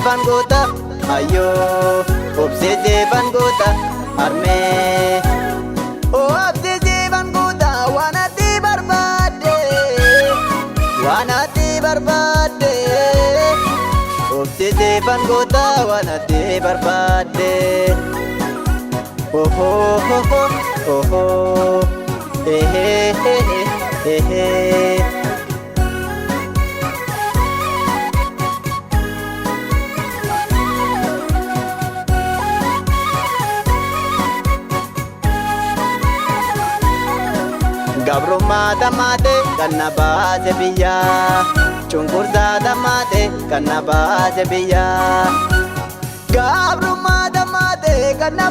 bangoota ayyoo obsee bangoota harmee obsee bangoota waan ati barbaadde obsee bangoota waan ati barbaadde oh oh oh oh oh Gabrummaa damaate kan na baase biyyaa cunqursaa damaate kan na baase biyyaa Gabrummaa damaate kan na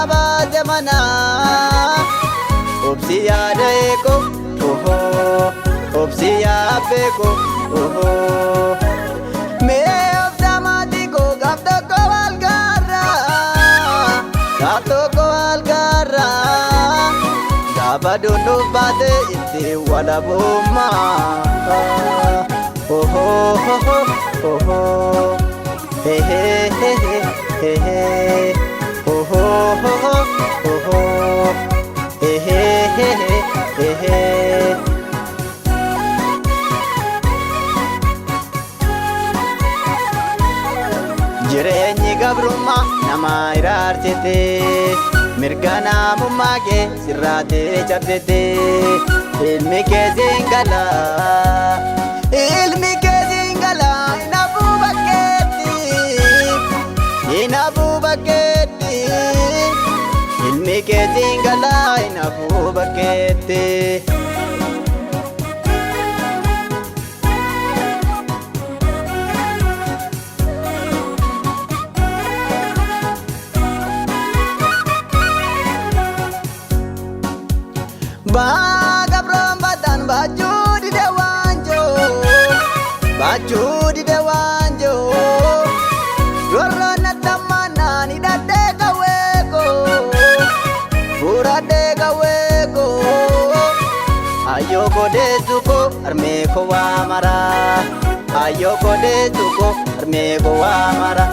baase manaa obsi yaada eeko oho obsi yaabeeko oho mee obsa maatiko gaaf tokko wal gaarra gaafa dunduuf baate itti walabummaa oho oho hehe hehe oho oho hehe hehe jireenyi gabrummaa nama iraarsite mirga namummaa kee sirraatee cabsite ilmi kee singala inafuu bakkeetti ilmi kee singala inafuu bakkeetti Bagabron batan bajudi de wanjo Dorona tamana ni dade kaweko Purade kaweko Ayoko de suko arme ko wamara Ayoko de suko arme ko wamara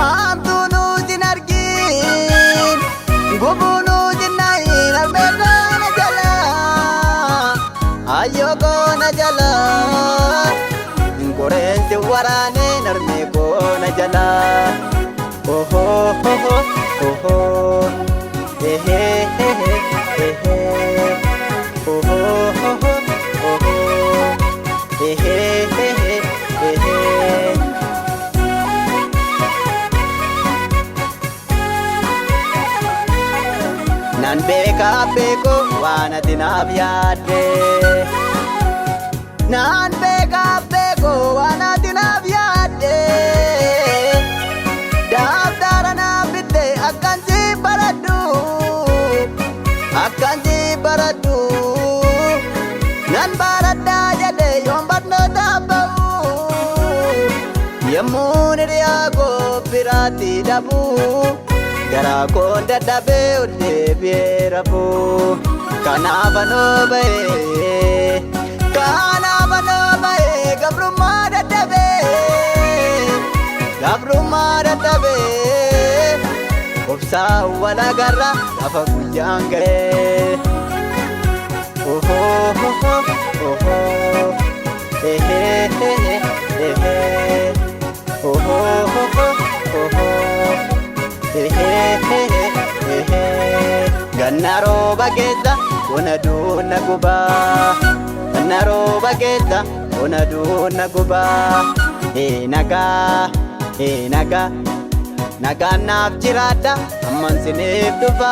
Amtunu jinargin Gubunu jinain arme ko Ayoko na jala Korente warane narme ko na jala Oh oh oh oh oh he Oh oh oh oh he Nan beka beko wana dinab yaade Nan beka beko wana dinab yaade Dabdara na bidde akkan si baradu Nan barada jade yombat no tabawu Yamune riyago pirati dabu Gara konda dabe ude bierafu Kanava no bae Gabrumada dabe Obsa wala garra Dafa kujangare Oh oh oh oh Hehe hehe Oh oh oh Hehe Gannaro bageza Onaduna guba Gannaro bageza Onaduna guba Naga naaf jiraadha amman siniif dhufa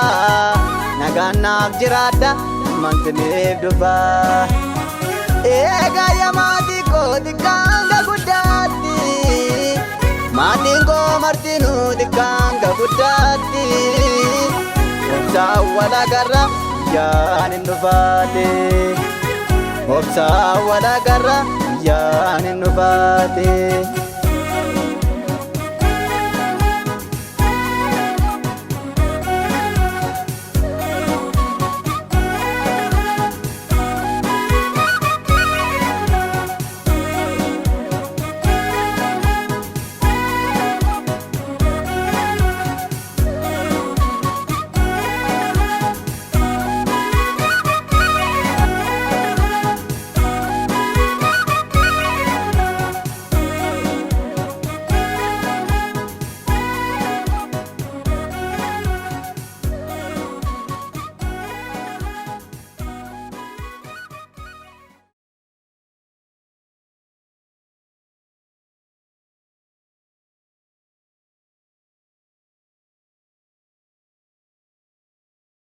Naga naaf jiraadha amman siniif dhufa Eega ya maatii koo xiqqaanga guddaatti Maatiin koo martinuu xiqqaanga guddaatti Obsa wala garra yaan hin dhufaate Obsa wala garra yaan hin dhufaate